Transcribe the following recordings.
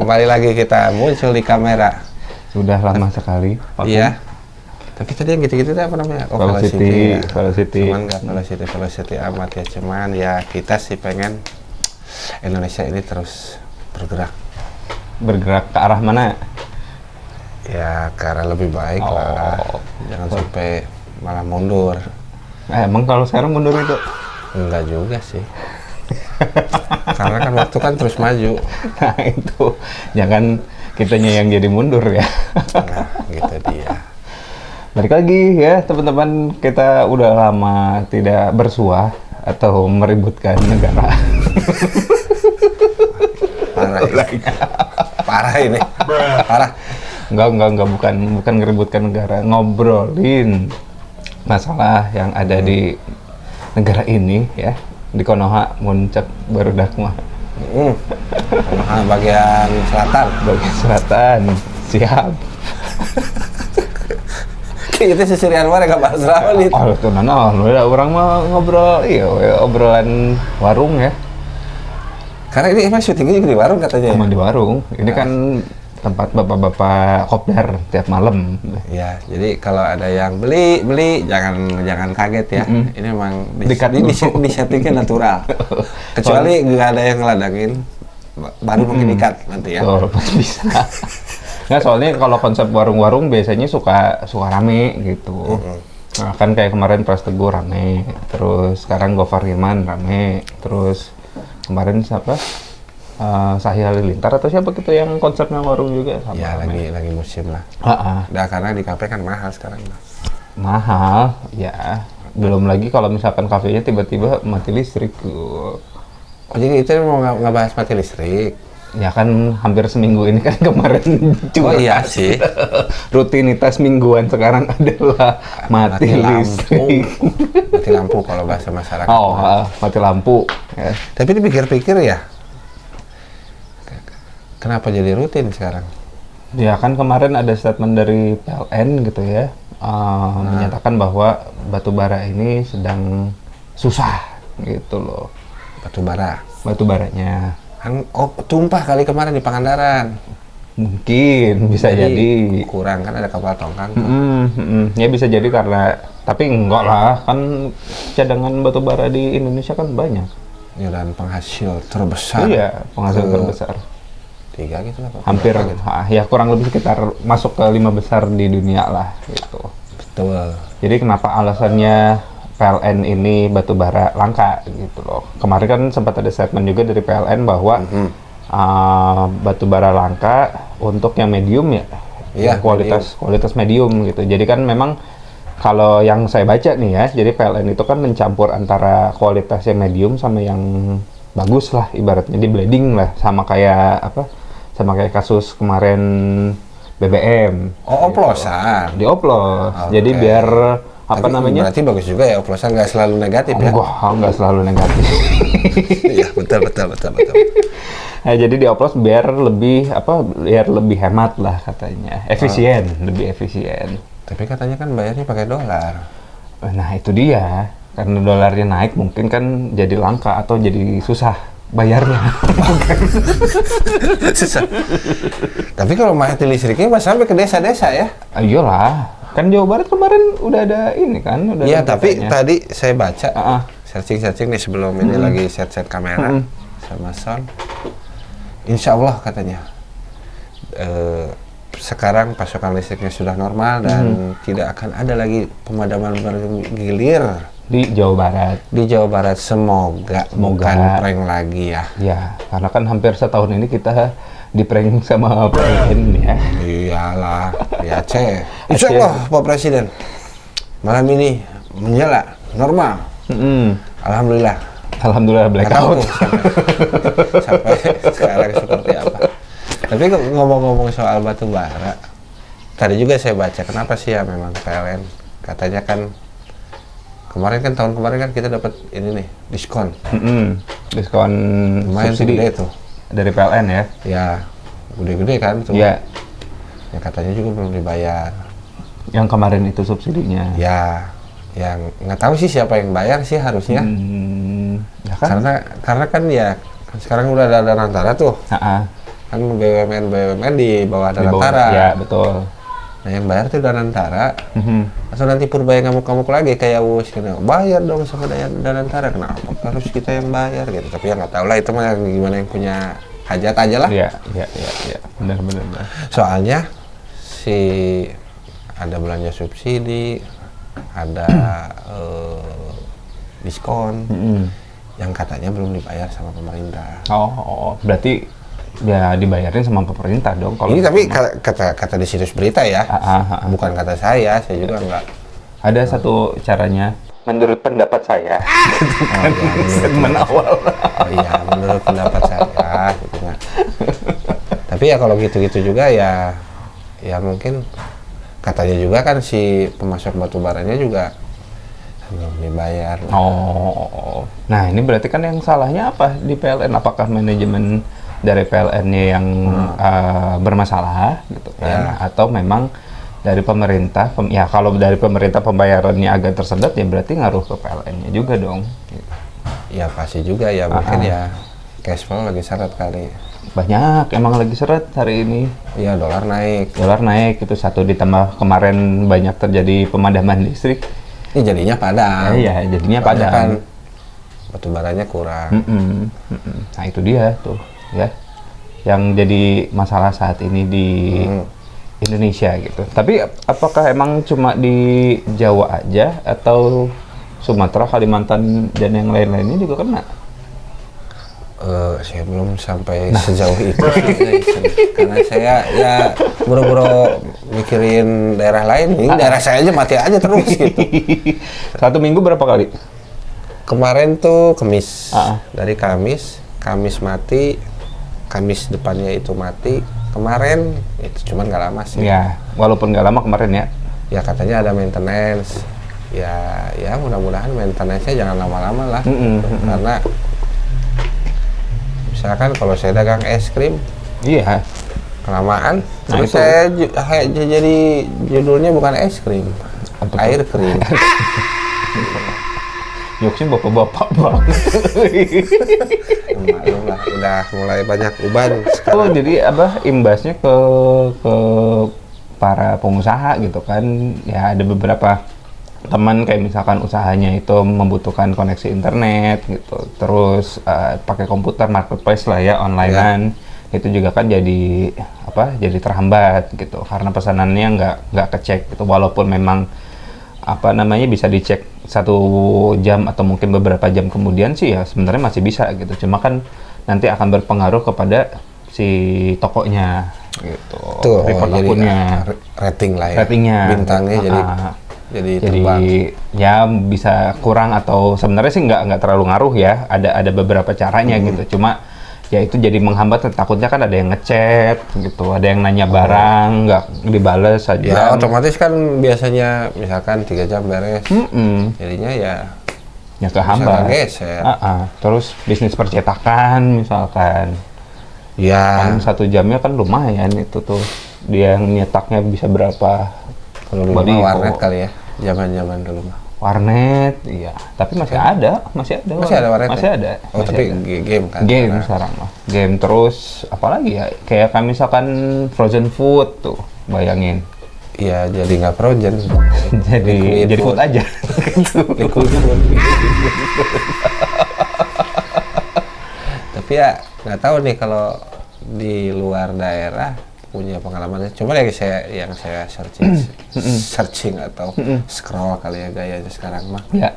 kembali lagi kita muncul di kamera. Sudah lama sekali. Iya. Tapi tadi yang gitu-gitu apa namanya? Oh, Velocity, ya. Velocity. Cuman nggak velocity amat ya. Cuman ya kita sih pengen Indonesia ini terus bergerak. Bergerak ke arah mana? Ya ke arah lebih baik lah. Jangan sampai malah mundur. Emang kalau sekarang mundur itu? Enggak juga sih. Karena kan waktu kan terus maju. Nah itu, jangan kitanya yang jadi mundur ya. Nah, gitu dia. Balik lagi ya teman-teman, kita udah lama tidak bersuah atau meributkan negara. Parah ini. Parah ini. Parah. Enggak, bukan ngeributkan negara, ngobrolin masalah yang ada di negara ini ya, di Konoha, Muncak, Barudak mah. Konoha bagian selatan. Bagian selatan, siap. Itu sisirian mana gak bahas rawan itu. Oh, itu orang mah ngobrol, iya, obrolan warung ya. Karena ini emang syutingnya juga di warung katanya. Emang di warung. Ini kan tempat bapak-bapak kopdar tiap malam. Ya, jadi kalau ada yang beli jangan kaget ya. Ini emang di settingnya natural. Kecuali nggak ada yang ngeladangin, baru mungkin ikat nanti ya. Betul, bisa. Nah, soalnya kalau konsep warung-warung biasanya suka rame gitu. Nah, kan kayak kemarin Pras Teguh rame, terus sekarang Gofar Hilman rame, terus kemarin siapa? Sahih Halilintar atau siapa gitu yang konsepnya warung juga sama. Ya lagi musim lah. Nah, karena di kafe kan mahal sekarang. Mahal, ya. Belum lagi kalau misalkan kafenya tiba-tiba mati listrik. Oh, jadi itu mau nggak bahas mati listrik? Ya kan hampir seminggu ini kan kemarin Oh iya sih. Rutinitas mingguan sekarang adalah mati listrik. Mati lampu kalau bahasa masyarakat. Oh, mati lampu. Ya. Tapi dipikir-pikir ya, kenapa jadi rutin sekarang? Ya kan kemarin ada statement dari PLN gitu ya, menyatakan bahwa batu bara ini sedang susah gitu loh. Batu bara? Batu baranya. Oh, tumpah kali kemarin di Pangandaran. Mungkin bisa jadi kurang kan ada kapal tongkang. Ya bisa jadi karena, tapi enggak lah, kan cadangan batu bara di Indonesia kan banyak. Ya, dan penghasil terbesar. Iya, penghasil terbesar. 3 gitu lah. Hampir gitu. Ya kurang lebih sekitar masuk ke 5 besar di dunia lah gitu. Betul. Jadi kenapa alasannya PLN ini batu bara langka gitu loh. Kemarin kan sempat ada statement juga dari PLN bahwa batu bara langka untuk yang medium ya. Iya, kualitas medium gitu. Jadi kan memang kalau yang saya baca nih ya, jadi PLN itu kan mencampur antara kualitasnya medium sama yang bagus lah, ibaratnya di blending lah, sama kayak kasus kemarin BBM. Oh, oplosan. Dioplos. Okay. Jadi biar namanya? Berarti bagus juga ya, oplosan nggak selalu negatif ya? Nggak selalu negatif. Iya, betul. Nah, jadi dioplos biar lebih hemat lah katanya. Lebih efisien. Tapi katanya kan bayarnya pakai dolar. Nah, itu dia. Karena dolarnya naik mungkin kan jadi langka atau jadi susah bayarnya. Susah. Tapi kalau mati listriknya pas sampai ke desa-desa ya? Iyalah. Kan Jawa Barat kemarin udah ada ini kan, iya, tapi tadi saya baca searching nih sebelum ini lagi set kamera sama sound. Insya Allah katanya sekarang pasokan listriknya sudah normal dan tidak akan ada lagi pemadaman bergilir di Jawa Barat. Di Jawa Barat semoga. Bukan prank lagi ya. Ya, karena kan hampir setahun ini kita di-prank sama PLN ya. Iyalah, di Aceh. Insya Allah Pak Presiden malam ini menyala normal. Alhamdulillah blackout. Sampai sekarang seperti apa. Tapi ngomong-ngomong soal batu bara, tadi juga saya baca kenapa sih ya memang PLN katanya kan tahun kemarin kan kita dapat ini nih diskon. Diskon lumayan subsidi gede tuh dari PLN ya. Ya, gede-gede kan tuh. Iya. Ya katanya juga belum dibayar. Yang kemarin itu subsidinya. Ya, yang nggak tahu sih siapa yang bayar sih harusnya. Ya kan? Karena kan ya sekarang udah ada antara tuh. kan BUMN di bawah Di bawah- Danantara. Ya, betul. Nah yang bayar tuh Danantara. Mhm. Atau nanti Purbaya ngamuk-ngamuk lagi kayak Wus gitu. Bayar dong sama Danantara. Kenapa harus kita yang bayar gitu? Tapi ya nggak tahu lah itu mah gimana yang punya hajat aja lah. Iya. Benar. Soalnya si ada belanja subsidi, ada diskon yang katanya belum dibayar sama pemerintah. Oh, berarti ya dibayarin sama pemerintah dong kalau Ini tapi kata di situs berita ya, bukan kata saya juga nggak. ada satu caranya menurut pendapat saya. Oh, iya, Segmen awal. Oh iya, menurut pendapat saya gitu kan. Tapi ya kalau gitu-gitu juga ya mungkin katanya juga kan si pemasok batu baranya juga belum dibayar. Oh, nah ini berarti kan yang salahnya apa di PLN? Apakah manajemen dari PLN-nya yang bermasalah gitu kan? Atau memang dari pemerintah? Ya kalau dari pemerintah pembayarannya agak tersendat ya berarti ngaruh ke PLN-nya juga dong. Ya pasti juga ya mungkin ya cash flow lagi seret kali. Banyak emang lagi seret hari ini. Iya dolar naik. Dolar naik itu satu ditambah kemarin banyak terjadi pemadaman listrik. Ini jadinya padam. Iya, jadinya Soalnya kan padam. batu baranya kurang. Nah itu dia tuh ya yang jadi masalah saat ini di Indonesia gitu. Tapi apakah emang cuma di Jawa aja atau Sumatera, Kalimantan dan yang lain-lainnya juga kena? Saya belum sampai sejauh itu karena saya ya buru-buru mikirin daerah lain. Ini daerah saya aja mati aja terus gitu. Satu minggu berapa kali? Kemarin tuh Kamis, Ah. dari Kamis mati, Kamis depannya itu mati. Kemarin itu cuman nggak lama sih. Ya, walaupun nggak lama kemarin ya. Ya katanya ada maintenance. Ya mudah-mudahan maintenance-nya jangan lama-lama lah. Karena misalkan kalau saya dagang es krim Iya. kelamaan, Nah, terus itu. saya jadi judulnya bukan es krim, Apa tuh? air krim. Jokesnya bapak-bapak banget. Maklum lah, udah mulai banyak uban Oh, sekarang. jadi apa imbasnya ke para pengusaha gitu kan? Ya ada beberapa teman kayak misalkan usahanya itu membutuhkan koneksi internet gitu, terus pakai komputer marketplace lah ya onlinean, itu juga kan jadi apa? Jadi terhambat gitu karena pesanannya nggak kecek gitu, walaupun memang apa namanya bisa dicek 1 jam atau mungkin beberapa jam kemudian sih ya sebenarnya masih bisa gitu, cuma kan nanti akan berpengaruh kepada si tokonya gitu, Tuh, report jadi akunnya, rating lah ya. ratingnya, Bintangnya jadi jadi terbang. ya bisa kurang atau sebenarnya sih nggak terlalu ngaruh ya, ada beberapa caranya gitu, cuma ya itu jadi menghambat, takutnya kan ada yang ngechat gitu, ada yang nanya barang nggak dibales aja. Ya otomatis kan biasanya misalkan 3 jam beres, jadinya ya Ya kehambat. geser. Terus bisnis percetakan misalkan, Ya kan 1 jamnya kan lumayan itu tuh, dia yang nyetaknya bisa berapa kalau dulu baliho. mah warnet kali ya, zaman dulu mah. Warnet, iya. Tapi masih ada. Masih ada warnet Masih ya? ada. Oh masih tapi ada. game kan. Game karena- sekarang mah. Game terus apalagi ya? Kayak misalkan frozen food tuh, bayangin. Iya jadi nggak frozen. jadi Liquid food aja. Liquid food. Tapi ya nggak tahu nih kalau di luar daerah punya pengalamannya. Coba yang saya searching atau scroll kali ya gayanya sekarang mah. Ya.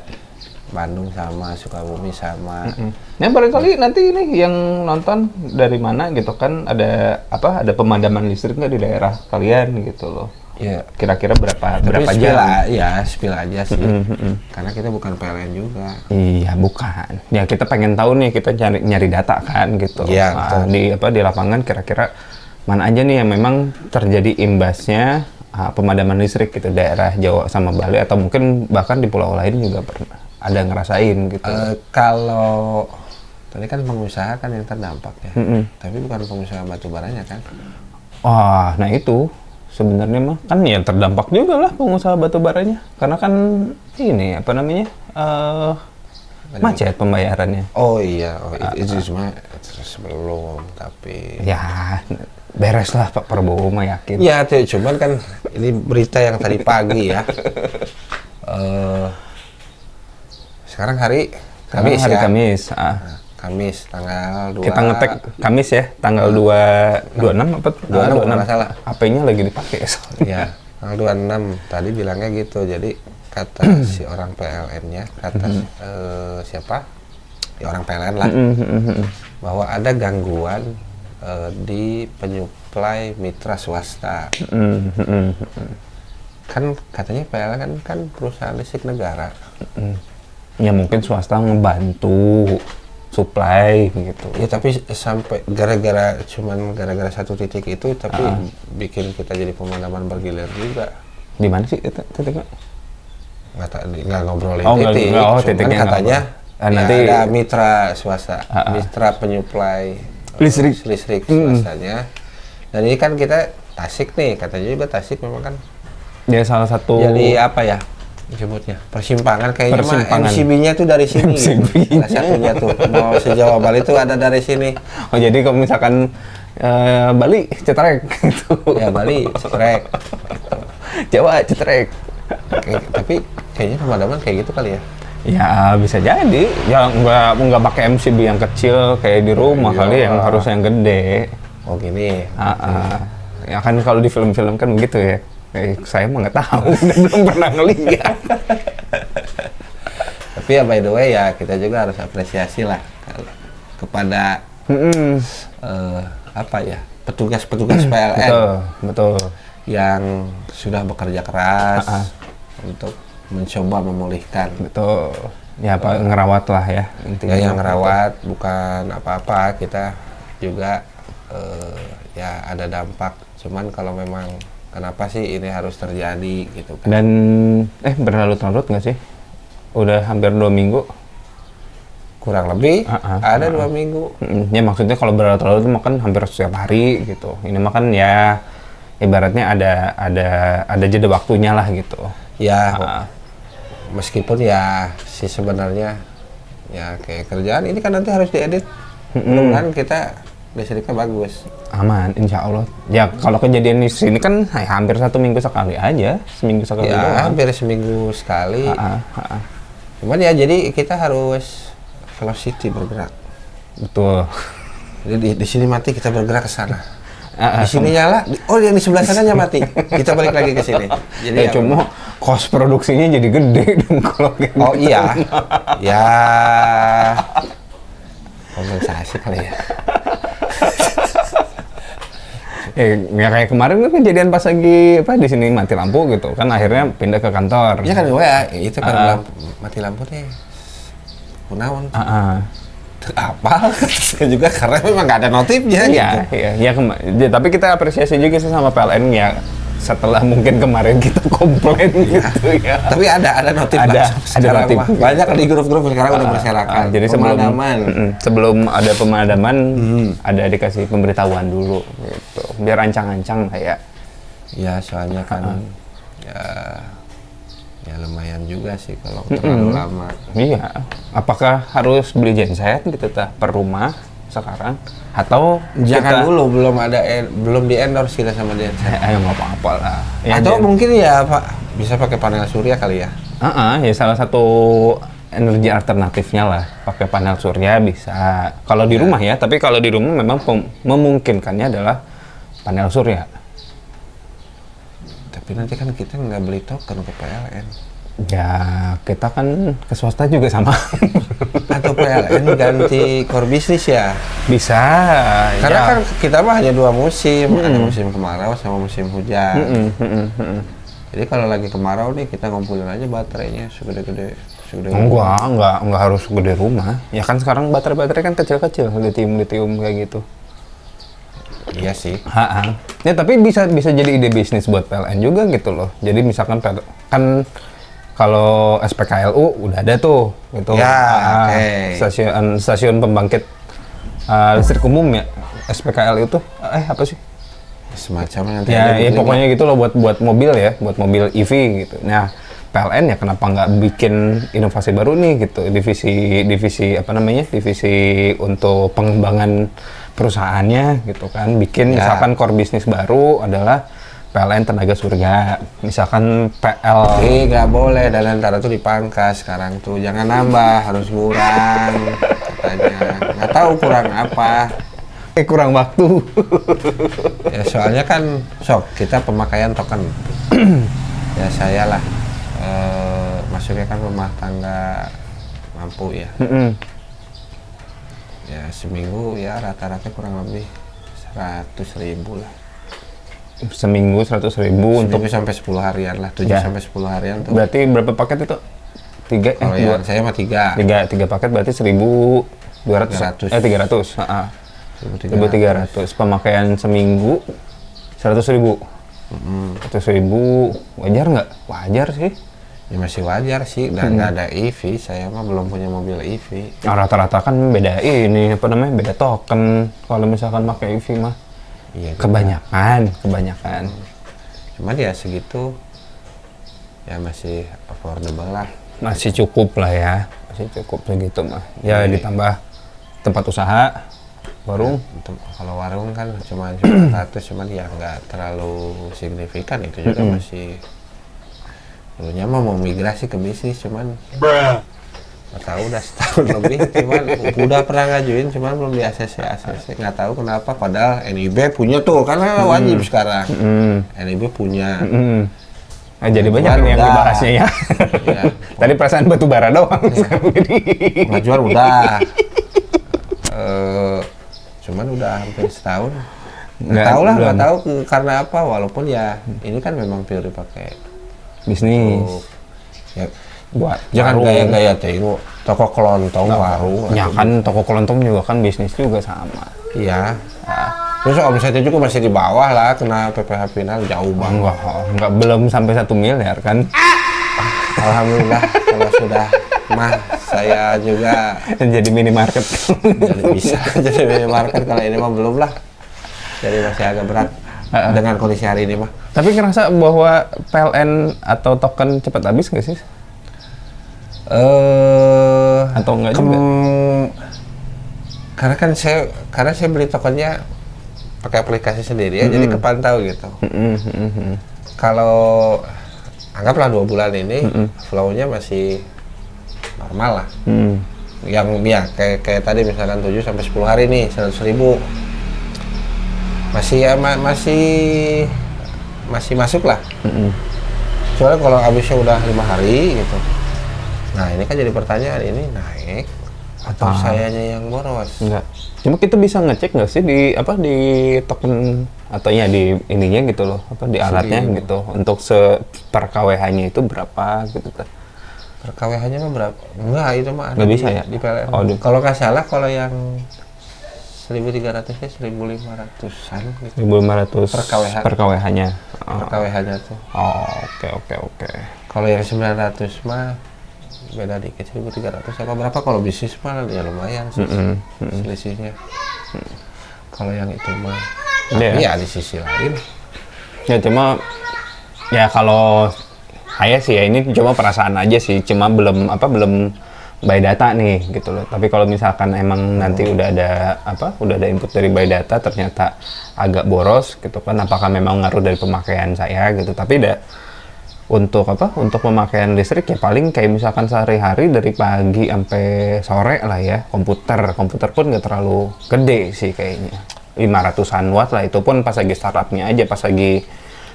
Bandung sama Sukabumi sama. Nah barangkali nanti ini yang nonton dari mana gitu kan, ada apa? Ada pemadaman listrik nggak di daerah kalian gitu loh? Ya. Kira-kira berapa Tapi jam? spill aja sih. Karena kita bukan PLN juga. Iya, bukan. Ya kita pengen tahu nih, kita nyari data kan gitu. Iya, betul. Di lapangan kira-kira mana aja nih yang memang terjadi imbasnya pemadaman listrik gitu, daerah Jawa sama Bali atau mungkin bahkan di pulau lain juga pernah ada ngerasain gitu. Kalau tadi kan pengusaha kan yang terdampak ya. Tapi bukan pengusaha batu baranya kan. Wah, nah itu sebenarnya mah kan ya terdampak juga lah pengusaha batu baranya, karena kan ini apa namanya Macet pembayarannya. Oh iya, itu cuma sebelum, tapi Ya, beres lah Pak Prabowo mah yakin. ya cuman kan ini berita yang tadi pagi ya. Sekarang hari Kamis hari ya. Kamis. Kamis tanggal 2. Kita ngetek Kamis ya, tanggal 26 apa? 26 kalau nggak salah. HP-nya lagi dipakai soalnya. Ya, tanggal 26 tadi bilangnya gitu. Jadi kata si orang PLN-nya, kata siapa? Ya orang PLN lah. Bahwa ada gangguan di penyuplai mitra swasta. Kan katanya PLN kan perusahaan listrik negara. Ya mungkin swasta ngebantu supply gitu. Ya tapi sampai gara-gara satu titik itu, tapi bikin kita jadi pemadaman bergilir juga. Di mana sih itu titiknya? Nggak ngobrolin titik. cuman Titiknya katanya ya nanti ada mitra swasta, mitra penyuplai listrik swastanya. Dan ini kan kita Tasik nih, katanya juga Tasik memang kan dia salah satu jadi apa ya disebutnya, persimpangan kayaknya mah MCB-nya tuh dari sini gitu. Salah satunya tuh mau se-Jawa Bali tuh ada dari sini. Oh jadi kalau misalkan Bali cetrek gitu. Ya Bali cetrek, Jawa cetrek. tapi kayaknya pemadaman kayak gitu kali ya. Ya bisa jadi, ya nggak pakai MCB yang kecil kayak di rumah kali, yang harus yang gede. Oh gini. Ya kan kalau di film-film kan begitu ya. Saya mah nggak tahu, belum pernah ngeliat. Tapi ya by the way ya kita juga harus apresiasi lah kepada apa ya, petugas-petugas PLN. Betul. Yang sudah bekerja keras untuk mencoba memulihkan. Betul. Ya apa ngerawat lah ya intinya. Ya yang ngerawat bukan apa-apa, kita juga ya ada dampak. Cuman kalau memang kenapa sih ini harus terjadi gitu kan. Dan berlarut-larut nggak sih? Udah hampir 2 minggu. Kurang lebih ada 2 minggu. Ya maksudnya kalau berlarut-larut itu kan hampir setiap hari gitu. Ini mah kan ya ibaratnya ada jeda waktunya lah gitu. Ya meskipun ya sih sebenarnya ya kayak kerjaan ini kan nanti harus diedit. Mudah-mudahan kita listriknya bagus. Aman, insya Allah. Ya kalau kejadian di sini kan hampir 1 minggu sekali aja, seminggu sekali. Ya hampir seminggu sekali. Cuman ya jadi kita harus velocity bergerak. Betul. Jadi di sini mati kita bergerak ke sana. Di sini nyala, yang di sebelah sananya mati. Kita balik lagi ke sini. Jadi ya cuma kos produksinya jadi gede dong kalau gitu. Oh iya. Ya kompensasi kali ya. Ya kayak kemarin kan kejadian pas lagi di sini mati lampu gitu kan, akhirnya pindah ke kantor. Iya kan ya, itu kan mati lampu deh. Kunaon. Apa juga karena memang nggak ada notifnya gitu. Iya, tapi kita apresiasi juga sih sama PLN ya, setelah mungkin kemarin kita komplain gitu ya. Tapi ada notif, ada notif. Banyak di grup-grup sekarang udah berserakan. Jadi sebelum ada pemadaman ada dikasih pemberitahuan dulu gitu, biar ancang-ancang kayak. Ya soalnya kan ya lumayan juga sih kalau terlalu lama. Iya. Apakah harus beli genset gitu per rumah sekarang atau jangan dulu, belum di endorse kita sama genset. Nggak apa-apa lah. Ya, atau mungkin ya Pak bisa pakai panel surya kali ya. Ya salah satu energi alternatifnya lah, pakai panel surya bisa. Kalau di rumah ya, tapi kalau di rumah memang memungkinkannya adalah panel surya. Tapi nanti kan kita nggak beli token ke PLN. Ya, kita kan ke swasta juga sama. Atau PLN ganti core bisnis ya? Bisa. Karena kan kita mah hanya 2 musim, ada musim kemarau sama musim hujan. Jadi kalau lagi kemarau nih kita ngumpulin aja baterainya segede-gede. Enggak harus gede rumah. Ya kan sekarang baterai kan kecil-kecil, lithium kayak gitu. Iya sih. Ya tapi bisa jadi ide bisnis buat PLN juga gitu loh. Jadi misalkan kan kalau SPKLU udah ada tuh gitu. Ya, stasiun pembangkit listrik umum ya. SPKLU itu apa sih? Semacam nanti ya pokoknya gitu loh buat mobil ya, buat mobil EV gitu. Nah, PLN ya kenapa nggak bikin inovasi baru nih gitu, divisi apa namanya, divisi untuk pengembangan perusahaannya gitu kan, bikin misalkan core bisnis baru adalah PLN Tenaga Surya, misalkan PL. Nggak boleh, dan antara tuh dipangkas sekarang tuh, jangan nambah, harus kurang katanya. Nggak tahu kurang apa. Kurang waktu. Ya soalnya kan kita pemakaian token. Ya saya lah, maksudnya kan rumah tangga mampu ya. Ya seminggu ya rata-rata kurang lebih 100.000 lah. Seminggu 100.000 untuk sampai 10 harian lah, 7 sampai 10 harian tuh. Berarti berapa paket itu? 3 Kalau yang saya mah 3 paket berarti 1.200. 300. 1.300. Pemakaian seminggu 100.000. 100.000 wajar nggak? Wajar sih. Ya masih wajar sih, dan nggak ada EV. Saya mah belum punya mobil EV. Nah, rata-rata kan beda ini apa namanya, beda token kalau misalkan pakai EV mah. Iya. Kebanyakan. Cuman ya segitu, ya masih affordable lah. Masih cukup lah ya, masih cukup segitu mah. Ya ditambah tempat usaha. Warung? Ya, kalau warung kan cuma 100, cuman ya nggak terlalu signifikan, itu juga masih. Dulunya mah mau migrasi ke bisnis, cuman nggak tahu udah setahun lebih, cuman udah pernah ngajuin, cuman belum di ACC. Nggak tahu kenapa, padahal NIB punya tuh, karena wajib sekarang. NIB punya. Nah, jadi banyak yang dibahasnya ya. Tadi perasaan batu bara doang. Pengajuan udah. Cuman udah hampir setahun. Nggak tahu karena apa, walaupun ya ini kan memang pure pakai bisnis. Ya, buat jangan gaya-gaya tengok toko kelontong, warung. Ya kan toko kelontong juga kan bisnis juga sama. Iya. Terus omsetnya juga masih di bawah lah, kena PPh final jauh banget. Enggak, belum sampai 1 miliar kan. Alhamdulillah kalau sudah mah saya juga jadi minimarket. Jadi bisa jadi minimarket, kalau ini mah belum lah. Jadi masih agak berat dengan kondisi hari ini mah. Tapi ngerasa bahwa PLN atau token cepat habis nggak sih? Atau enggak juga? Karena saya beli tokennya pakai aplikasi sendiri ya, jadi kepantau gitu. Kalau anggaplah 2 bulan ini flow-nya masih normal lah. Yang ya kayak tadi misalkan 7 sampai 10 hari nih 100.000. Masih ya masih masuk lah. Soalnya kalau habisnya udah 5 hari gitu. Nah, ini kan jadi pertanyaan, ini naik atau sayanya yang boros? Enggak. Cuma kita bisa ngecek nggak sih di token atau ya di ininya gitu loh, di alatnya gitu, untuk per KWH-nya itu berapa gitu kan? Per KWH-nya mah berapa? Enggak, itu mah nggak bisa ya di PLN. Kalau nggak salah, kalau yang 1.300 nya 1.500-an gitu. 1.500 per KWH-nya. Per KWH-nya tuh. Oke. Kalau yang 900 mah beda dikit, 1.300 apa berapa. Kalau bisnis mah ya lumayan sih selisihnya. Kalau yang itu mah ya di sisi lain ya, cuma ya kalau saya sih ya ini cuma perasaan aja sih, cuma belum by data nih gitu loh. Tapi kalau misalkan emang nanti udah ada input dari by data ternyata agak boros gitu kan, apakah memang ngaruh dari pemakaian saya gitu. Tapi untuk pemakaian listrik ya paling kayak misalkan sehari-hari dari pagi sampai sore lah ya. Komputer pun nggak terlalu gede sih kayaknya, 500-an watt lah, itu pun pas lagi startupnya aja, pas lagi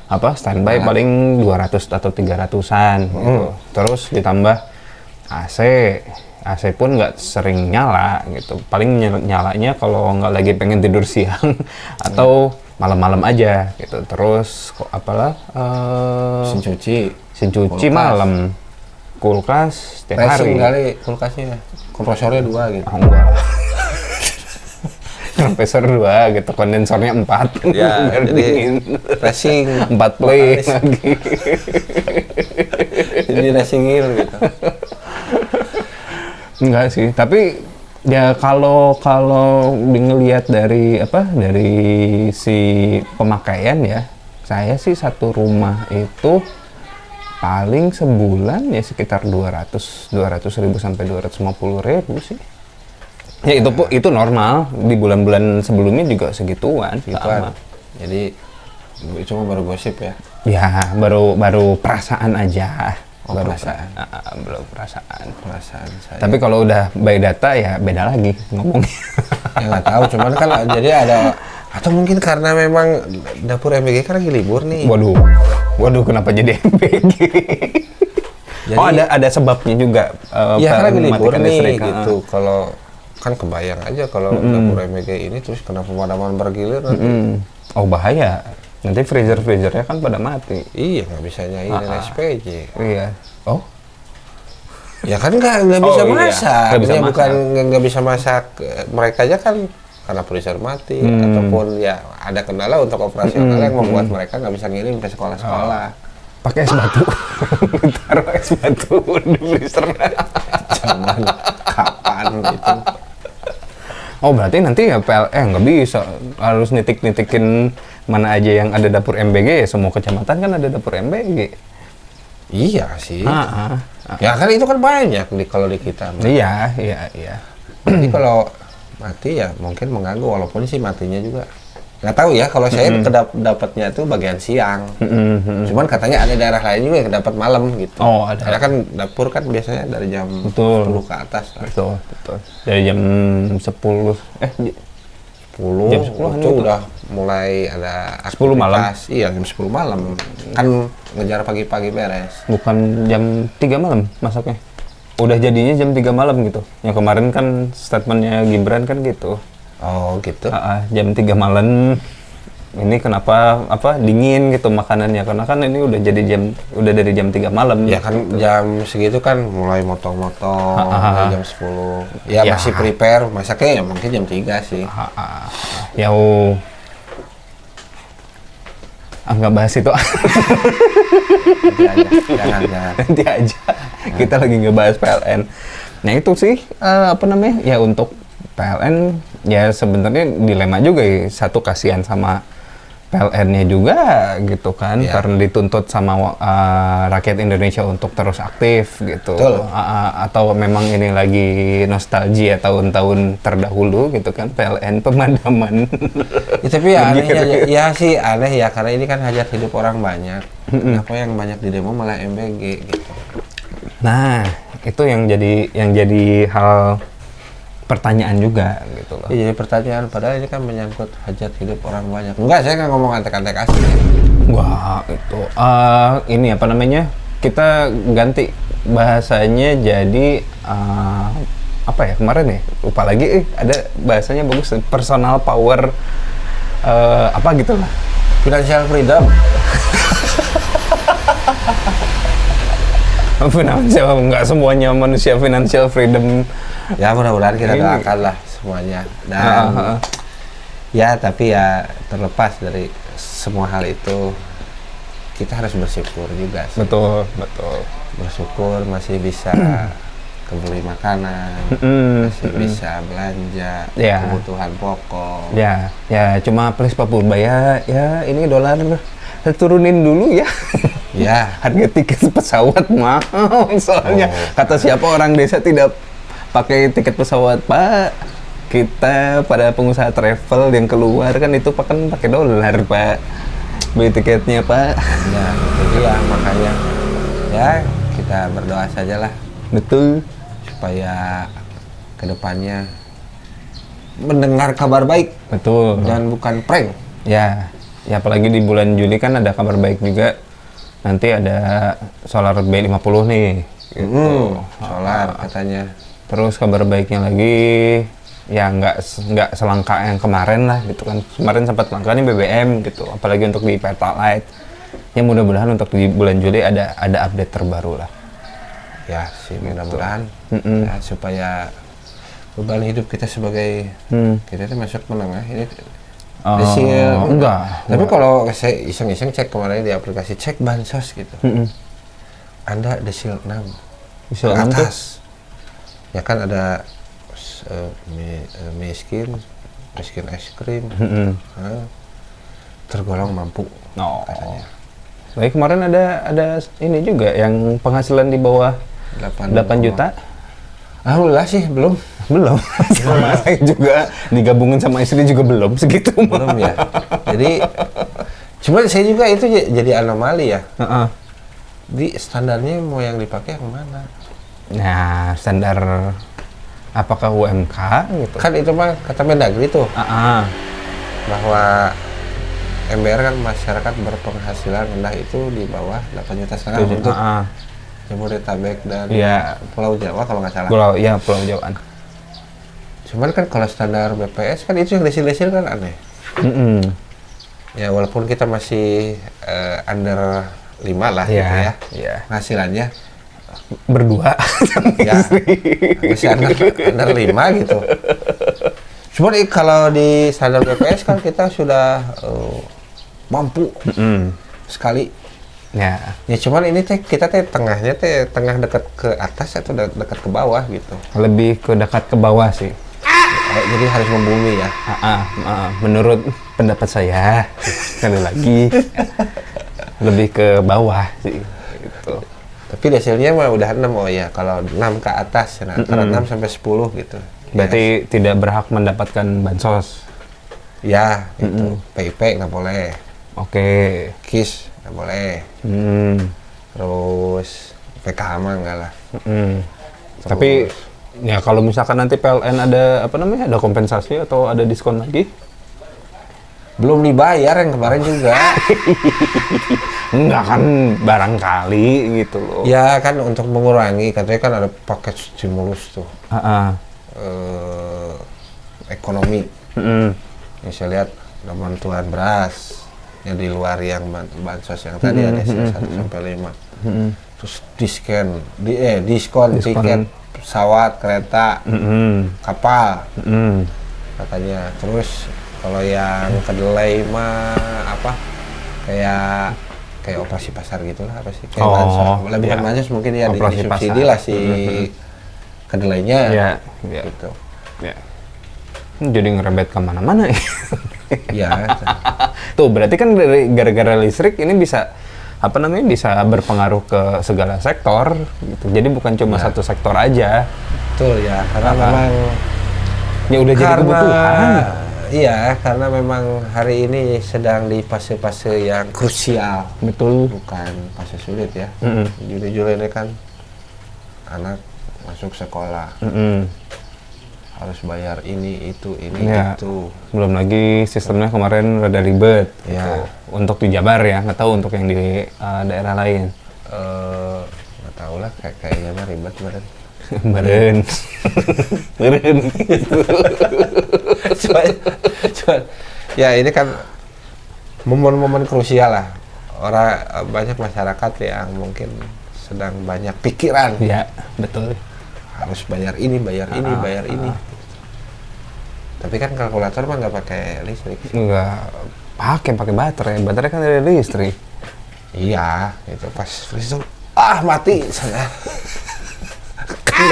standby paling 200 atau 300-an gitu. Terus ditambah AC pun nggak sering nyala gitu, paling nyalanya kalau nggak lagi pengen tidur siang atau malam-malam aja gitu. Terus mesin cuci malam, kulkas setiap hari. Kali kulkasnya, kompresornya 2 gitu. Enggak. Kompresor 2 gitu, kondensornya 4. Ya, jadi racing 4 play lagi. Jadi racingil gitu. Enggak sih, tapi ya kalau ngelihat dari si pemakaian ya, saya sih satu rumah itu paling sebulan ya sekitar 200.000 sampai 250.000 sih. Ya itu normal, di bulan-bulan sebelumnya juga segituan. Gituan. Jadi itu mah baru gosip ya. Ya baru perasaan aja. Oh, baru perasaan. belum perasaan. Perasaan saya. Tapi kalau udah by data ya beda lagi ngomongnya. Ya nggak tahu, cuman kan jadi ada, atau mungkin karena memang dapur MBG kan lagi libur nih. Waduh, kenapa jadi MBG? Jadi, oh ada sebabnya juga. Ya kan lagi libur mematikan nih listrik, gitu. Kalau kan kebayang aja kalau dapur MBG ini terus kena pemadaman bergilir nanti. Oh bahaya. Nanti freezer-freezernya kan pada mati. Iya, nggak bisa nyairin SPJ. Iya. Oh? Ya kan nggak bisa Oh, iya. masak. Nggak bisa Ya, masak. bukan nggak bisa masak, mereka aja kan karena freezer mati ataupun ya ada kendala untuk operasional yang membuat mereka nggak bisa ngirim ke sekolah-sekolah. Pakai es batu. Taruh es batu di freezer. Zaman kapan gitu? Oh berarti nanti ya nggak bisa. Harus nitik-nitikin mana aja yang ada dapur MBG ya. Semua kecamatan kan ada dapur MBG. Iya sih. Ah. Ya kan itu kan banyak kalau di kita. Iya. Jadi kalau mati ya mungkin mengganggu, walaupun sih matinya juga nggak tahu ya. Kalau saya dapatnya itu bagian siang. Cuman katanya ada daerah lain juga yang dapat malam gitu. Oh ada. Karena kan dapur kan biasanya dari jam 10 ke atas lah. Betul. Dari jam 10 10 Jam 10 itu udah mulai ada 10 malam? aktivitas. Iya, jam 10 malam. Kan ngejar pagi-pagi beres. bukan jam 3 malam masaknya. Udah jadinya jam 3 malam gitu. Yang kemarin kan statementnya Gibran kan gitu. Oh, gitu. Jam 3 malam ini kenapa dingin gitu makanannya, karena kan ini udah dari jam 3 malam. Ya kan jam segitu kan mulai motong-motong, mulai jam 10. Ya, Ya. masih prepare, masaknya ya mungkin jam 3 sih. Ya nggak bahas itu. Nanti aja, jangan. Nanti aja. Kita lagi ngebahas PLN. Nah itu sih ya untuk PLN ya sebenarnya dilema juga ya. Satu kasihan sama PLN-nya juga gitu kan, Ya. karena dituntut sama rakyat Indonesia untuk terus aktif gitu. Betul. Atau memang ini lagi nostalgia tahun-tahun terdahulu gitu kan, PLN pemadaman. Ya, tapi ya anehnya, ya sih aneh ya, karena ini kan hajat hidup orang banyak. Kenapa yang banyak di demo malah MBG gitu? Nah, itu yang jadi hal pertanyaan juga gitu loh. Ya, jadi pertanyaan, padahal ini kan menyangkut hajat hidup orang banyak. Enggak, saya nggak ngomong antek-antek asli. Wah, itu ini apa namanya? Kita ganti bahasanya jadi apa ya kemarin ya? Lupa lagi. Ada bahasanya bagus, personal power apa gitu lah. Financial freedom. Nggak semuanya manusia financial freedom. Ya mudah-mudahan kita Ini. doakan lah semuanya. Dan ya tapi ya terlepas dari semua hal itu, kita harus bersyukur juga sih. Betul. Bersyukur masih bisa kebeli makanan, masih bisa belanja Ya. kebutuhan pokok. Ya cuma please Pak Purba ya ini dolar turunin dulu ya. Ya, Harga tiket pesawat mahal soalnya. Kata siapa orang desa tidak pakai tiket pesawat, Pak. Kita pada pengusaha travel yang keluar kan itu pakai dolar, Pak. Beli tiketnya, Pak. ya jadi ya makanya ya kita berdoa sajalah Betul. supaya kedepannya mendengar kabar baik Betul. dan bukan prank. Ya apalagi di bulan Juli kan ada kabar baik juga. Nanti ada solar B50 nih. Gitu. Solar katanya. Terus kabar baiknya lagi ya nggak selangka yang kemarin lah gitu kan. Kemarin sempat langka nih BBM gitu, apalagi untuk di Pertalite. Ya mudah-mudahan untuk di bulan Juli ada update terbaru lah. Ya sih mudah-mudahan ya, supaya beban hidup kita sebagai kita itu masuk menengah ini desil enggak. Tapi kalau saya iseng-iseng cek kemarin di aplikasi cek bansos gitu, Anda desil 6 Desil ke 6 tuh? atas. Ya kan ada miskin es krim, tergolong mampu No. katanya. Tapi kemarin ada ini juga yang penghasilan di bawah 8 juta. Alhamdulillah sih belum. Sama saya juga digabungin sama istri juga belum segitu. Belum ya. Jadi cuman saya juga itu jadi anomali ya. Di standarnya mau yang dipakai yang mana? Nah, standar apakah UMK gitu? Kan itu mah kata Mendagri tuh. Bahwa MBR kan masyarakat berpenghasilan rendah itu di bawah 8 juta sekarang untuk Jabodetabek dan Pulau Jawa kalau nggak salah. Pulau Jawaan. Cuman kan kalau standar BPS kan itu yang desil-desil kan aneh. Ya walaupun kita masih under 5 lah gitu ya. Penghasilannya berdua ya masih under 5 gitu. Cuman kalau di standar BPS kan kita sudah mampu sekali. Ya cuman ini kita tengahnya tengah dekat ke atas atau dekat ke bawah gitu. Lebih ke dekat ke bawah sih. Jadi harus membumi ya. Menurut pendapat saya sekali lagi lebih ke bawah sih gitu. Tapi hasilnya mah udah 6 ya. Kalau 6 ke atas antara 6 sampai 10 gitu. Berarti tidak berhak mendapatkan bansos. Ya, itu. PIP nggak boleh. Oke. KIS nggak boleh. Terus PKH mah enggak lah. Tapi ya kalau misalkan nanti PLN ada ada kompensasi atau ada diskon lagi? Belum dibayar yang kemarin juga. Enggak kan barangkali gitu loh. Ya kan untuk mengurangi, katanya kan ada paket stimulus tuh. Ekonomi. Yang saya lihat ada bantuan beras yang di luar yang bansos yang tadi ada 1 sampai 5. Terus diskon tiket pesawat, kereta, kapal. Katanya. Terus kalau yang kedelai mah kayak operasi pasar gitulah kayak bansos. Bukan bansos mungkin ya disubsidi lah si kedelainya. Gitu. Jadi ngerebet kemana-mana ya. Iya. Tuh berarti kan gara-gara listrik ini bisa bisa berpengaruh ke segala sektor gitu. Jadi bukan cuma satu sektor aja. Betul ya, karena memang ya udah jadi kebutuhan. Iya, karena memang hari ini sedang di fase-fase yang krusial. Betul. Bukan fase sulit ya. Juli-Juli ini kan anak masuk sekolah. Harus bayar ini, itu. Belum lagi sistemnya kemarin rada ribet. Ya. Untuk di Jabar ya, nggak tahu untuk yang di daerah lain. Nggak tahu lah, kayaknya mah ribet badan. Beren. Cuman, ya ini kan momen-momen krusial lah. Banyak masyarakat yang mungkin sedang banyak pikiran. Ya, betul. Harus bayar ini. Tapi kan kalkulator mah nggak pakai listrik. Nggak pakai baterai. Baterai kan dari listrik. Iya, itu pas listrik mati saya. Kan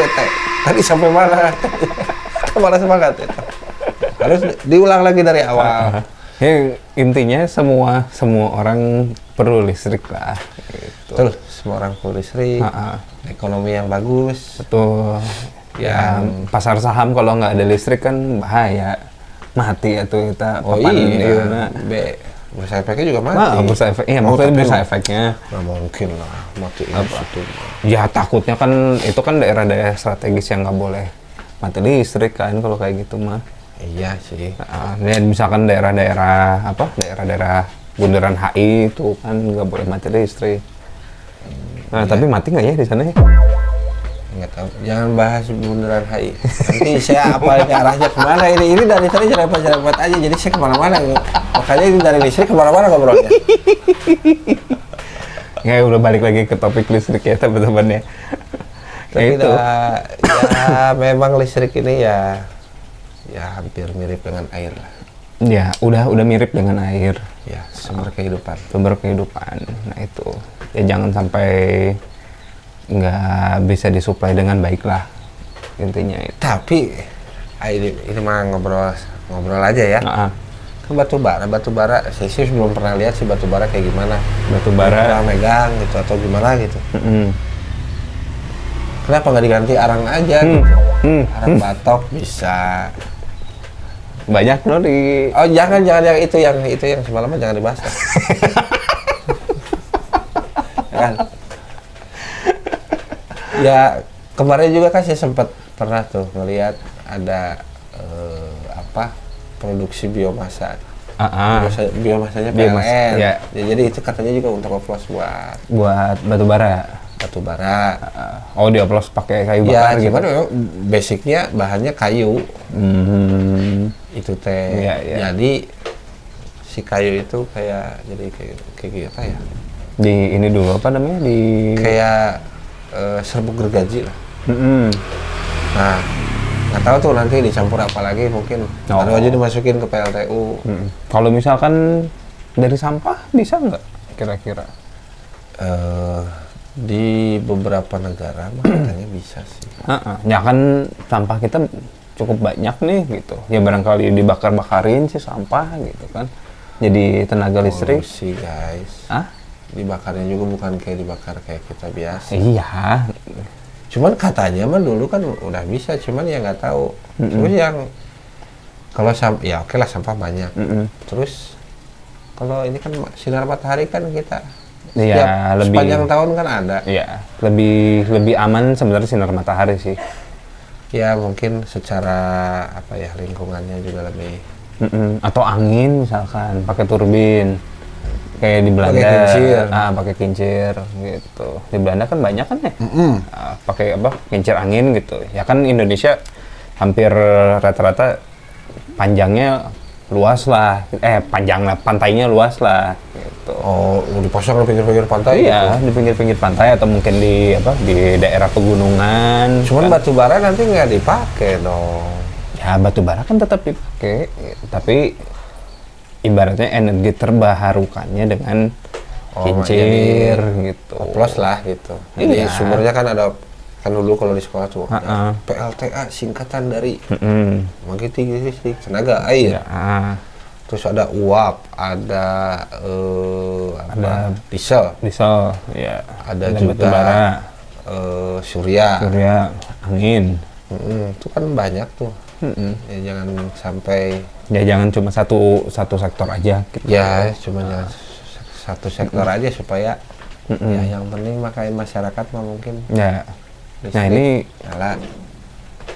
tadi sampai mana? Kemana semangat itu? Harus diulang lagi dari awal. Ya, intinya semua orang perlu listrik lah. Gitu. Betul, semua orang perlu listrik. Ekonomi yang bagus. Betul. Ya, pasar saham kalau nggak ada listrik kan bahaya, mati atau kita bursa efeknya juga mati. Bursa efek, maksudnya bursa efeknya. Nggak mungkin lah, mati itu. Ya takutnya kan itu kan daerah-daerah strategis yang nggak boleh mati listrik kan kalau kayak gitu mah. Iya sih. Dan misalkan daerah-daerah bundaran HI itu kan nggak boleh mati listrik. Tapi mati nggak ya di sana ya? Nggak tahu, jangan bahas bundaran HI. Nanti saya apa arahnya kemana ini dari tadi cerewet aja, jadi saya kemana-mana. Makanya ini dari listrik kemana-mana ngobrolnya. Ya udah balik lagi ke topik listrik ya teman-teman ya. Tapi ya memang listrik ini ya hampir mirip dengan air lah. Ya udah mirip dengan air. Ya sumber kehidupan. Nah itu ya jangan sampai nggak bisa disuplai dengan baik lah intinya itu. Tapi ini mah ngobrol aja ya. batu bara saya sih belum pernah lihat sih batu bara kayak gimana. Batu bara megang gitu atau gimana gitu. Mm-mm. Kenapa nggak diganti arang aja gitu? Arang batok bisa. Banyak loh di Oh jangan yang itu yang semalam jangan dibahas. Kan? Ya kemarin juga kan saya sempat pernah tuh ngelihat ada produksi biomasa. Biomasanya PLN. Ya. Ya, jadi itu katanya juga untuk oplos buat batu bara. Oh, dioplos pakai kayu Ya, bakar gitu. cuman memang basicnya bahannya kayu. Itu teh. Iya. Jadi si kayu itu kayak kayak apa ya? Di ini dulu apa namanya Kayak serbuk gergaji lah. Mm-mm. Nah, nggak tahu tuh nanti dicampur apa lagi mungkin. Baru aja dimasukin ke PLTU. Kalau misalkan dari sampah bisa nggak kira-kira? Di beberapa negara mah katanya bisa sih. Ya kan sampah kita cukup banyak nih gitu. Ya barangkali dibakar-bakarin sih sampah gitu kan. Jadi tenaga listrik. Sih guys. Dibakarnya juga bukan kayak dibakar kayak kita biasa. Iya. Cuman katanya mah dulu kan udah bisa, cuman ya nggak tahu. Terus yang kalau ya oke lah sampah banyak. Terus kalau ini kan sinar matahari kan kita Iya, lebih sepanjang tahun kan ada. Iya, lebih aman sebenarnya sinar matahari sih. Ya mungkin secara apa ya lingkungannya juga lebih. Atau angin misalkan pakai turbin. Kayak di Belanda, pakai kincir gitu. Di Belanda kan banyak kan ya, pakai apa kincir angin gitu. Ya kan Indonesia hampir rata-rata panjangnya luas lah, pantainya luas lah. Gitu. Oh, dipasang di pinggir-pinggir pantai? Iya, gitu? di pinggir-pinggir pantai atau mungkin di daerah pegunungan. Cuman kan. batu bara nanti nggak dipakai dong. Ya batu bara kan tetap dipakai, tapi ibaratnya energi terbarukannya dengan kincir gitu. Oplos lah gitu. Jadi sumbernya kan ada kan dulu kalau di sekolah tuh PLTA singkatan dari Pembangkit Listrik Tenaga Air. Terus ada uap, ada diesel, ya. Ada juga batu bara, surya, angin. Itu kan banyak tuh. Ya, jangan cuma satu sektor aja gitu. Ya cuma jangan satu sektor aja supaya ya yang penting makanya masyarakat mah mungkin ya. Listrik, nah ini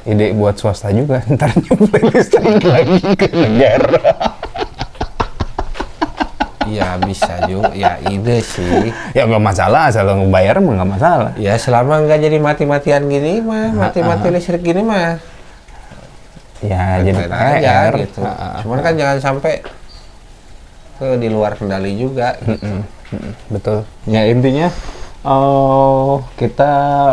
ide buat swasta juga ntar nyuplai listrik lagi ke negara. Ya bisa juga, ya ide sih. Ya nggak masalah, asal ngebayar mah nggak masalah. Ya selama nggak jadi mati-matian gini mah, mati-mati listrik gini mah. Ya jadi aja gitu. Cuman kan jangan sampai di luar kendali juga. Gitu. Betul. Ya intinya kita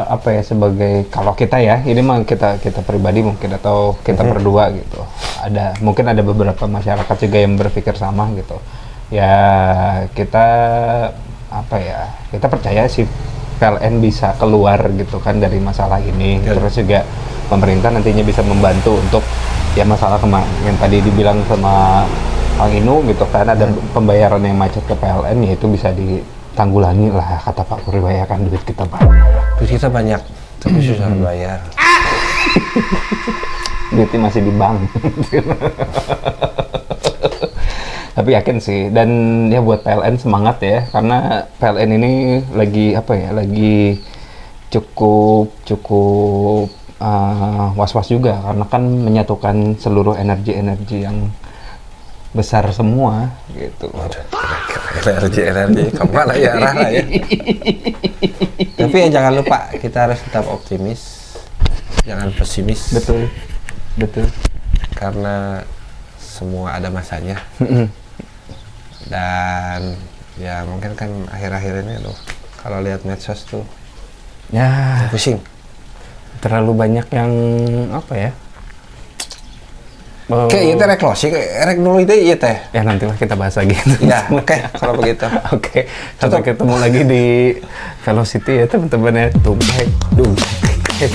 apa ya sebagai kalau kita ya ini mah kita pribadi mungkin atau kita berdua gitu. Mungkin ada beberapa masyarakat juga yang berpikir sama gitu. Ya kita apa ya kita percaya sih PLN bisa keluar gitu kan dari masalah ini. Terus juga pemerintah nantinya bisa membantu untuk ya masalah yang tadi dibilang sama Kang Inu gitu kan ada pembayaran yang macet ke PLN ya itu bisa ditanggulangi lah kata Pak Purwaya kan duit kita banyak tapi susah bayar. Duitnya masih di bank. Tapi yakin sih dan ya buat PLN semangat ya karena PLN ini lagi apa ya lagi cukup was-was juga karena kan menyatukan seluruh energi yang besar semua gitu. Energi kemana ya arah lah ya. Tapi ya jangan lupa kita harus tetap optimis, jangan pesimis. Betul. Karena semua ada masanya. Dan ya mungkin kan akhir-akhir ini loh kalau lihat medsos tuh ya pusing. Terlalu banyak yang apa ya? Kayak itu rek closing, rek dulu itu iya teh. Ya nantilah kita bahas lagi. Ya, oke, kalau begitu. Oke, sampai ketemu lagi di Velocity ya teman-teman ya. Oke.